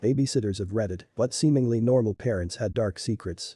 Babysitters of Reddit, what seemingly normal parents had dark secrets.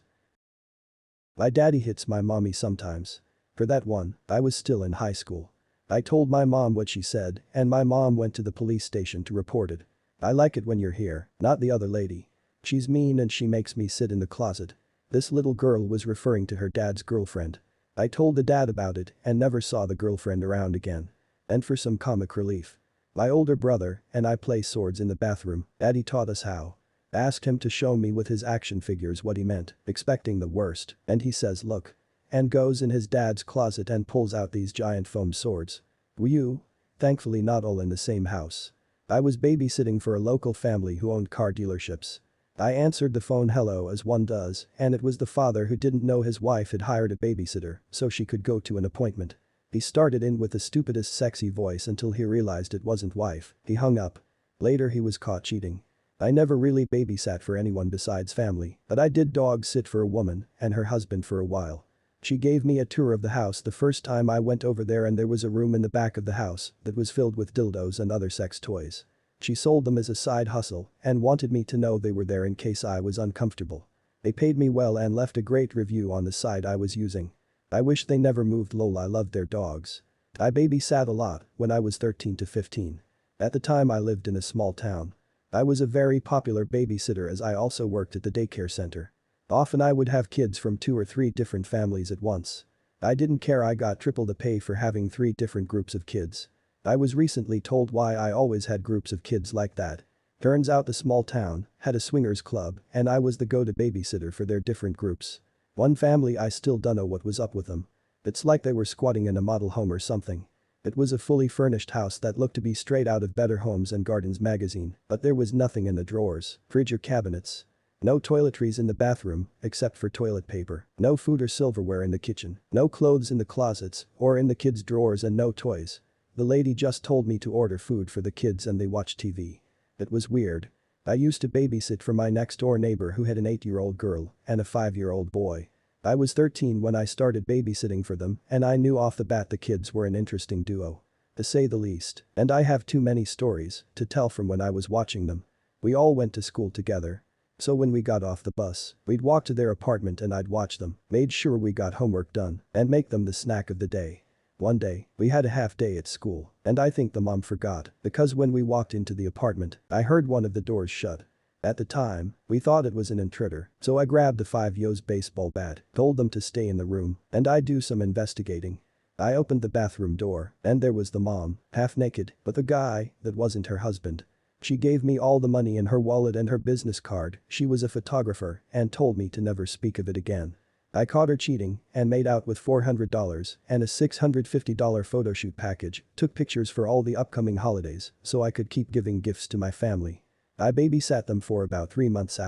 My daddy hits my mommy sometimes. For that one, I was still in high school. I told my mom what she said, and my mom went to the police station to report it. I like it when you're here, not the other lady. She's mean and she makes me sit in the closet. This little girl was referring to her dad's girlfriend. I told the dad about it and never saw the girlfriend around again. And for some comic relief, my older brother and I play swords in the bathroom. Daddy taught us how. Asked him to show me with his action figures what he meant, expecting the worst, and he says look. And goes in his dad's closet and pulls out these giant foam swords. Whew. Thankfully not all in the same house. I was babysitting for a local family who owned car dealerships. I answered the phone hello as one does, and it was the father who didn't know his wife had hired a babysitter so she could go to an appointment. He started in with the stupidest sexy voice until he realized it wasn't wife. He hung up. Later he was caught cheating. I never really babysat for anyone besides family, but I did dog sit for a woman and her husband for a while. She gave me a tour of the house the first time I went over there, and there was a room in the back of the house that was filled with dildos and other sex toys. She sold them as a side hustle and wanted me to know they were there in case I was uncomfortable. They paid me well and left a great review on the site I was using. I wish they never moved, lol. I loved their dogs. I babysat a lot when I was 13 to 15. At the time I lived in a small town. I was a very popular babysitter as I also worked at the daycare center. Often I would have kids from 2 or 3 different families at once. I didn't care, I got triple the pay for having 3 different groups of kids. I was recently told why I always had groups of kids like that. Turns out the small town had a swingers club and I was the go-to babysitter for their different groups. One family I still don't know what was up with them. It's like they were squatting in a model home or something. It was a fully furnished house that looked to be straight out of Better Homes and Gardens magazine, but there was nothing in the drawers, fridge or cabinets. No toiletries in the bathroom, except for toilet paper. No food or silverware in the kitchen. No clothes in the closets or in the kids' drawers, and no toys. The lady just told me to order food for the kids and they watch TV. It was weird. I used to babysit for my next-door neighbor who had an 8-year-old girl and a 5-year-old boy. I was 13 when I started babysitting for them, and I knew off the bat the kids were an interesting duo. To say the least, and I have too many stories to tell from when I was watching them. We all went to school together. So when we got off the bus, we'd walk to their apartment and I'd watch them, made sure we got homework done, and make them the snack of the day. One day, we had a half day at school, and I think the mom forgot, because when we walked into the apartment, I heard one of the doors shut. At the time, we thought it was an intruder, so I grabbed the 5-Yo's baseball bat, told them to stay in the room, and I'd do some investigating. I opened the bathroom door, and there was the mom, half naked, but the guy that wasn't her husband. She gave me all the money in her wallet and her business card. She was a photographer and told me to never speak of it again. I caught her cheating and made out with $400 and a $650 photo shoot package, took pictures for all the upcoming holidays so I could keep giving gifts to my family. I babysat them for about 3 months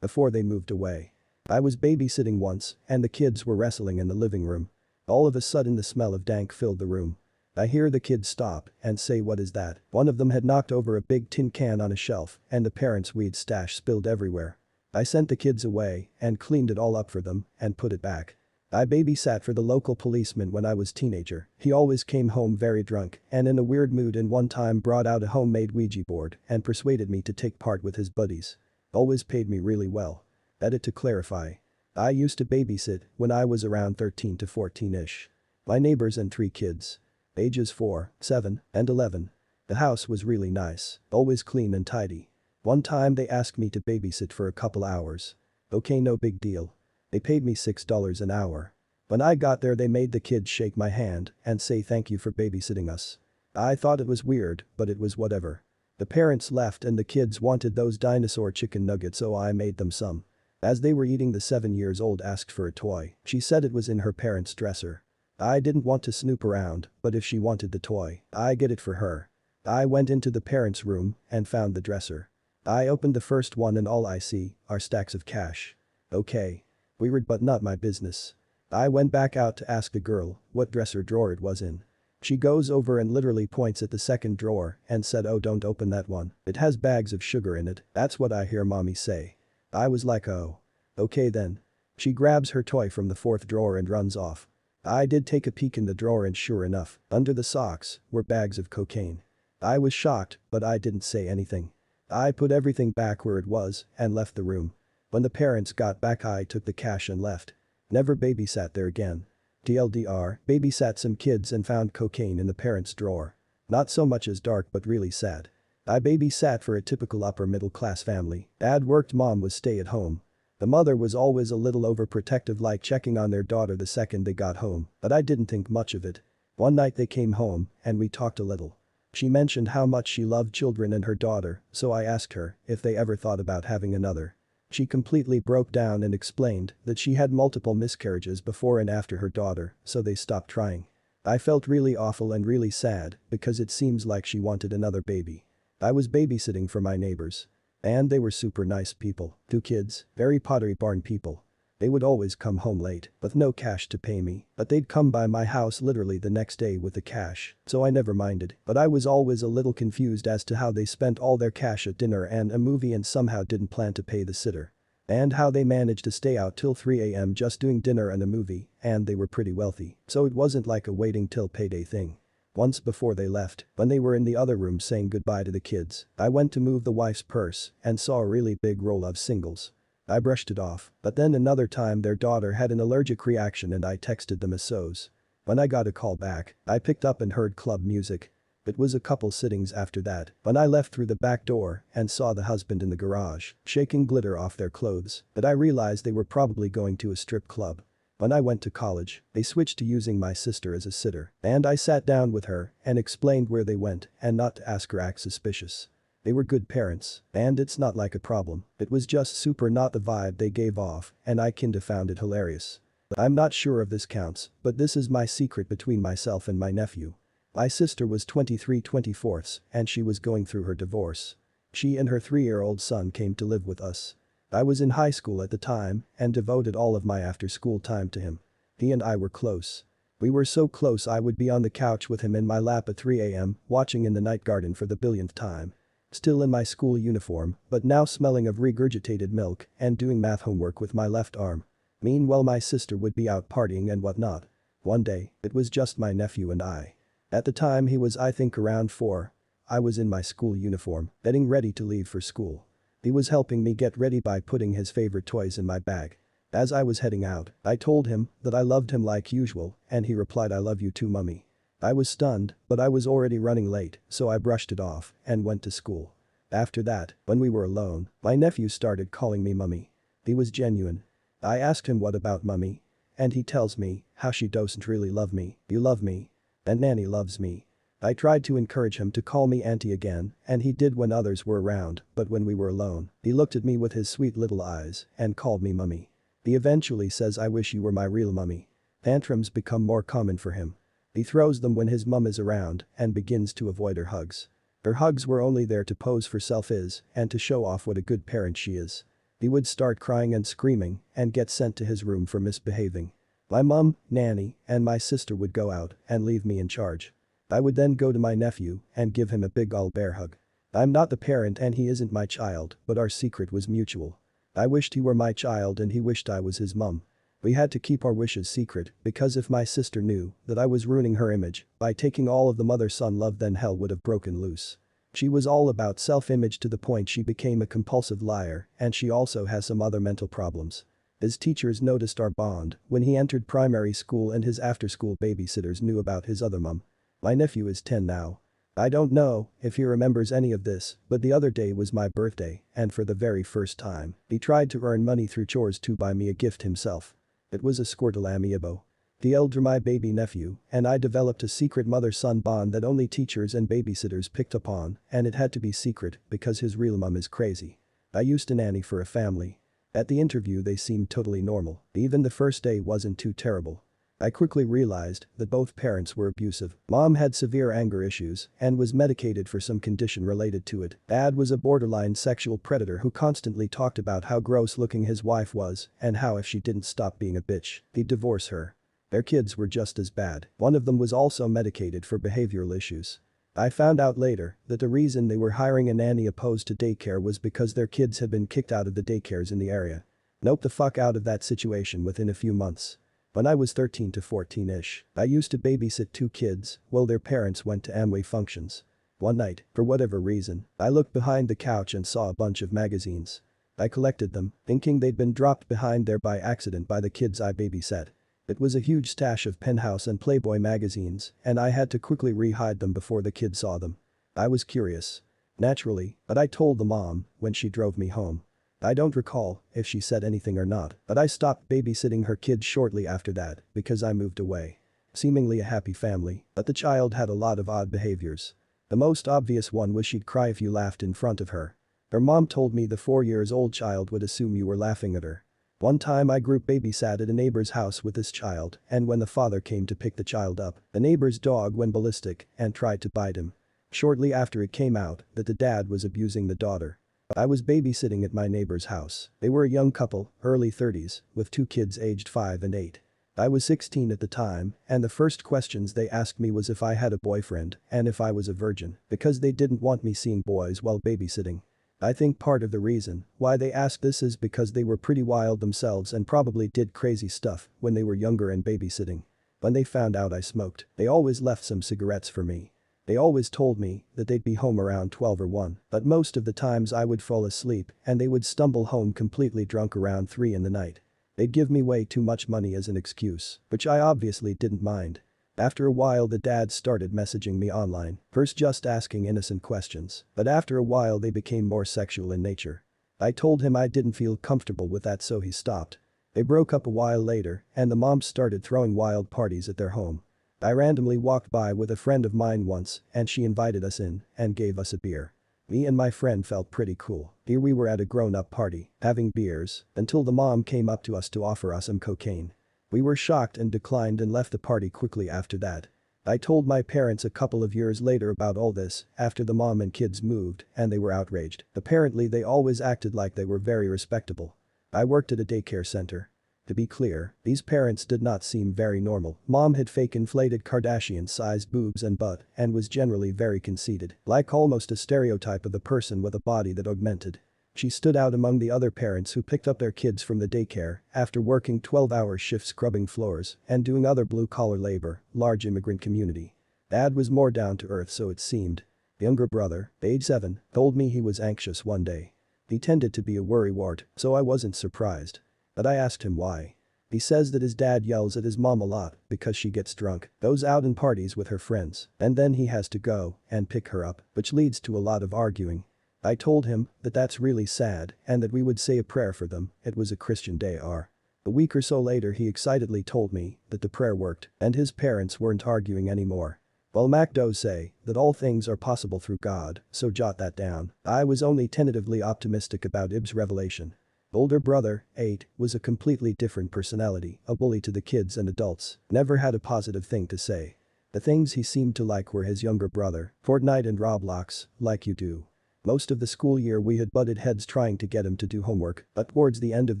before they moved away. I was babysitting once and the kids were wrestling in the living room. All of a sudden the smell of dank filled the room. I hear the kids stop and say, "What is that?" One of them had knocked over a big tin can on a shelf and the parents' weed stash spilled everywhere. I sent the kids away and cleaned it all up for them and put it back. I babysat for the local policeman when I was teenager. He always came home very drunk and in a weird mood, and one time brought out a homemade Ouija board and persuaded me to take part with his buddies. Always paid me really well. Edit to clarify. I used to babysit when I was around 13 to 14-ish. My neighbors and 3 kids. Ages 4, 7, and 11. The house was really nice, always clean and tidy. One time they asked me to babysit for a couple hours. Okay, no big deal. They paid me $6 an hour. When I got there they made the kids shake my hand and say thank you for babysitting us. I thought it was weird, but it was whatever. The parents left and the kids wanted those dinosaur chicken nuggets, so I made them some. As they were eating, the 7-year-old asked for a toy. She said it was in her parents' dresser. I didn't want to snoop around, but if she wanted the toy, I get it for her. I went into the parents' room and found the dresser. I opened the first one and all I see are stacks of cash. Okay. Weird, but not my business. I went back out to ask the girl what dresser drawer it was in. She goes over and literally points at the second drawer and said, "Oh, don't open that one. It has bags of sugar in it." That's what I hear mommy say. I was like, oh. Okay then. She grabs her toy from the 4th drawer and runs off. I did take a peek in the drawer and sure enough, under the socks were bags of cocaine. I was shocked, but I didn't say anything. I put everything back where it was and left the room. When the parents got back I took the cash and left. Never babysat there again. TLDR, babysat some kids and found cocaine in the parents' drawer. Not so much as dark but really sad. I babysat for a typical upper middle class family. Dad worked, mom was stay at home. The mother was always a little overprotective, like checking on their daughter the second they got home, but I didn't think much of it. One night they came home and we talked a little. She mentioned how much she loved children and her daughter, so I asked her if they ever thought about having another. She completely broke down and explained that she had multiple miscarriages before and after her daughter, so they stopped trying. I felt really awful and really sad because it seems like she wanted another baby. I was babysitting for my neighbors. And they were super nice people. 2 kids, very Pottery Barn people. They would always come home late, with no cash to pay me, but they'd come by my house literally the next day with the cash, so I never minded, but I was always a little confused as to how they spent all their cash at dinner and a movie and somehow didn't plan to pay the sitter. And how they managed to stay out till 3 a.m. just doing dinner and a movie, and they were pretty wealthy, so it wasn't like a waiting till payday thing. Once before they left, when they were in the other room saying goodbye to the kids, I went to move the wife's purse and saw a really big roll of singles. I brushed it off, but then another time their daughter had an allergic reaction and I texted them as so's. When I got a call back, I picked up and heard club music. It was a couple sittings after that when I left through the back door and saw the husband in the garage, shaking glitter off their clothes, but I realized they were probably going to a strip club. When I went to college, they switched to using my sister as a sitter, and I sat down with her and explained where they went and not to ask or act suspicious. They were good parents, and it's not like a problem, it was just super not the vibe they gave off, and I kinda found it hilarious. I'm not sure if this counts, but this is my secret between myself and my nephew. My sister was 23/24, and she was going through her divorce. She and her 3-year-old son came to live with us. I was in high school at the time and devoted all of my after-school time to him. He and I were close. We were so close I would be on the couch with him in my lap at 3 a.m. watching In the Night Garden for the billionth time. Still in my school uniform, but now smelling of regurgitated milk and doing math homework with my left arm. Meanwhile my sister would be out partying and whatnot. One day, it was just my nephew and I. At the time he was I think around 4. I was in my school uniform, getting ready to leave for school. He was helping me get ready by putting his favorite toys in my bag. As I was heading out, I told him that I loved him like usual, and he replied, "I love you too, mummy." I was stunned, but I was already running late, so I brushed it off and went to school. After that, when we were alone, my nephew started calling me mummy. He was genuine. I asked him what about mummy? And he tells me how she doesn't really love me. You love me. And nanny loves me. I tried to encourage him to call me auntie again, and he did when others were around, but when we were alone, he looked at me with his sweet little eyes and called me mummy. He eventually says, "I wish you were my real mummy." Tantrums become more common for him. He throws them when his mum is around and begins to avoid her hugs. Her hugs were only there to pose for selfies and to show off what a good parent she is. He would start crying and screaming and get sent to his room for misbehaving. My mum, nanny, and my sister would go out and leave me in charge. I would then go to my nephew and give him a big old bear hug. I'm not the parent and he isn't my child, but our secret was mutual. I wished he were my child and he wished I was his mum. We had to keep our wishes secret because if my sister knew that I was ruining her image by taking all of the mother-son love, then hell would have broken loose. She was all about self-image to the point she became a compulsive liar, and she also has some other mental problems. His teachers noticed our bond when he entered primary school and his after-school babysitters knew about his other mum. My nephew is 10 now. I don't know if he remembers any of this, but the other day was my birthday, and for the very first time, he tried to earn money through chores to buy me a gift himself. It was a Squirtle amiibo. The elder my baby nephew and I developed a secret mother-son bond that only teachers and babysitters picked up on, and it had to be secret because his real mum is crazy. I used to nanny for a family. At the interview they seemed totally normal, even the first day wasn't too terrible. I quickly realized that both parents were abusive. Mom had severe anger issues and was medicated for some condition related to it. Dad was a borderline sexual predator who constantly talked about how gross looking his wife was and how if she didn't stop being a bitch, he'd divorce her. Their kids were just as bad. One of them was also medicated for behavioral issues. I found out later that the reason they were hiring a nanny opposed to daycare was because their kids had been kicked out of the daycares in the area. Nope, the fuck out of that situation within a few months. When I was 13 to 14-ish, I used to babysit 2 kids while their parents went to Amway functions. One night, for whatever reason, I looked behind the couch and saw a bunch of magazines. I collected them, thinking they'd been dropped behind there by accident by the kids I babysat. It was a huge stash of Penthouse and Playboy magazines, and I had to quickly re-hide them before the kids saw them. I was curious. Naturally, but I told the mom when she drove me home. I don't recall if she said anything or not, but I stopped babysitting her kids shortly after that because I moved away. Seemingly a happy family, but the child had a lot of odd behaviors. The most obvious one was she'd cry if you laughed in front of her. Her mom told me the 4-year-old child would assume you were laughing at her. One time I group babysat at a neighbor's house with this child, and when the father came to pick the child up, the neighbor's dog went ballistic and tried to bite him. Shortly after it came out that the dad was abusing the daughter. I was babysitting at my neighbor's house. They were a young couple, early 30s, with 2 kids aged 5 and 8. I was 16 at the time, and the first questions they asked me was if I had a boyfriend and if I was a virgin, because they didn't want me seeing boys while babysitting. I think part of the reason why they asked this is because they were pretty wild themselves and probably did crazy stuff when they were younger and babysitting. When they found out I smoked, they always left some cigarettes for me. They always told me that they'd be home around 12 or 1, but most of the times I would fall asleep and they would stumble home completely drunk around 3 in the night. They'd give me way too much money as an excuse, which I obviously didn't mind. After a while the dad started messaging me online, first just asking innocent questions, but after a while they became more sexual in nature. I told him I didn't feel comfortable with that, so he stopped. They broke up a while later and the mom started throwing wild parties at their home. I randomly walked by with a friend of mine once and she invited us in and gave us a beer. Me and my friend felt pretty cool. Here we were at a grown-up party, having beers, until the mom came up to us to offer us some cocaine. We were shocked and declined and left the party quickly after that. I told my parents a couple of years later about all this after the mom and kids moved and they were outraged. Apparently they always acted like they were very respectable. I worked at a daycare center. To be clear, these parents did not seem very normal. Mom had fake inflated Kardashian-sized boobs and butt and was generally very conceited, like almost a stereotype of the person with a body that augmented. She stood out among the other parents who picked up their kids from the daycare after working 12-hour shifts scrubbing floors and doing other blue-collar labor, large immigrant community. Dad was more down to earth, so it seemed. Younger brother, age 7, told me he was anxious one day. He tended to be a worrywart, so I wasn't surprised. But I asked him why. He says that his dad yells at his mom a lot because she gets drunk, goes out and parties with her friends, and then he has to go and pick her up, which leads to a lot of arguing. I told him that that's really sad and that we would say a prayer for them. It was a Christian day. A week or so later he excitedly told me that the prayer worked and his parents weren't arguing anymore. Well, MacDo say that all things are possible through God, so jot that down. I was only tentatively optimistic about Ib's revelation. Older brother, 8, was a completely different personality, a bully to the kids and adults, never had a positive thing to say. The things he seemed to like were his younger brother, Fortnite and Roblox, like you do. Most of the school year we had butted heads trying to get him to do homework, but towards the end of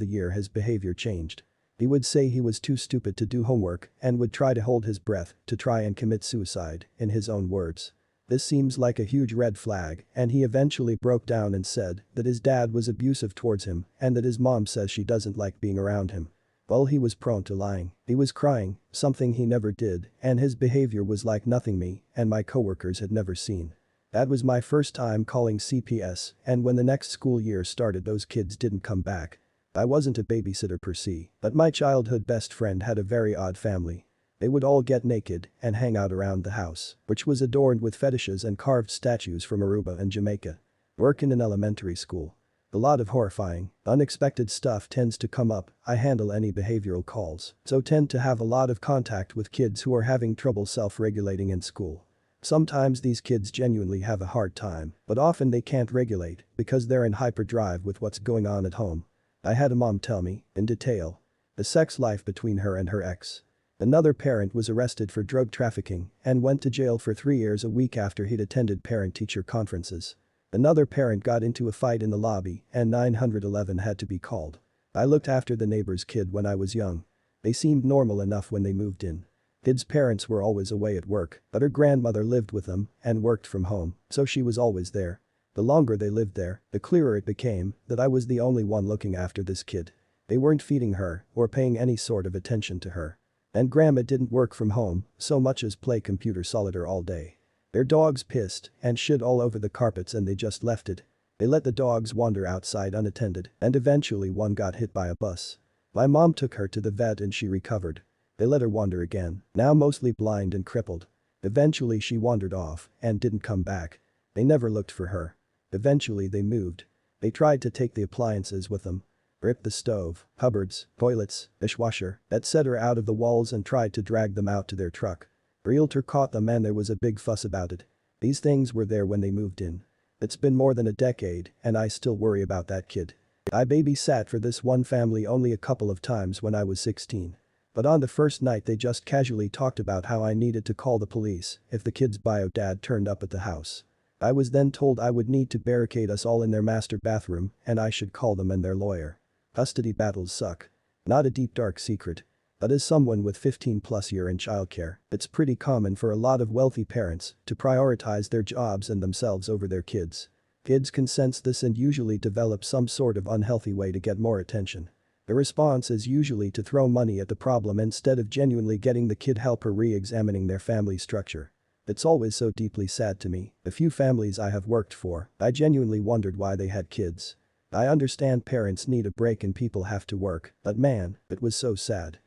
the year his behavior changed. He would say he was too stupid to do homework and would try to hold his breath to try and commit suicide, in his own words. This seems like a huge red flag, and he eventually broke down and said that his dad was abusive towards him and that his mom says she doesn't like being around him. Well, he was prone to lying. He was crying, something he never did, and his behavior was like nothing me and my coworkers had never seen. That was my first time calling CPS, and when the next school year started those kids didn't come back. I wasn't a babysitter per se, but my childhood best friend had a very odd family. They would all get naked and hang out around the house, which was adorned with fetishes and carved statues from Aruba and Jamaica. Work in an elementary school. A lot of horrifying, unexpected stuff tends to come up. I handle any behavioral calls, so tend to have a lot of contact with kids who are having trouble self-regulating in school. Sometimes these kids genuinely have a hard time, but often they can't regulate because they're in hyperdrive with what's going on at home. I had a mom tell me, in detail, the sex life between her and her ex. Another parent was arrested for drug trafficking and went to jail for 3 years a week after he'd attended parent-teacher conferences. Another parent got into a fight in the lobby and 911 had to be called. I looked after the neighbor's kid when I was young. They seemed normal enough when they moved in. Kid's parents were always away at work, but her grandmother lived with them and worked from home, so she was always there. The longer they lived there, the clearer it became that I was the only one looking after this kid. They weren't feeding her or paying any sort of attention to her. And grandma didn't work from home so much as play computer solitaire all day. Their dogs pissed and shit all over the carpets and they just left it. They let the dogs wander outside unattended and eventually one got hit by a bus. My mom took her to the vet and she recovered. They let her wander again, now mostly blind and crippled. Eventually she wandered off and didn't come back. They never looked for her. Eventually they moved. They tried to take the appliances with them. Ripped the stove, cupboards, toilets, dishwasher, etc. out of the walls and tried to drag them out to their truck. Realtor caught them and there was a big fuss about it. These things were there when they moved in. It's been more than a decade and I still worry about that kid. I babysat for this one family only a couple of times when I was 16. But on the first night they just casually talked about how I needed to call the police if the kid's bio dad turned up at the house. I was then told I would need to barricade us all in their master bathroom and I should call them and their lawyer. Custody battles suck. Not a deep dark secret. But as someone with 15+ years in childcare, it's pretty common for a lot of wealthy parents to prioritize their jobs and themselves over their kids. Kids can sense this and usually develop some sort of unhealthy way to get more attention. The response is usually to throw money at the problem instead of genuinely getting the kid help or re-examining their family structure. It's always so deeply sad to me. The few families I have worked for, I genuinely wondered why they had kids. I understand parents need a break and people have to work, but man, it was so sad.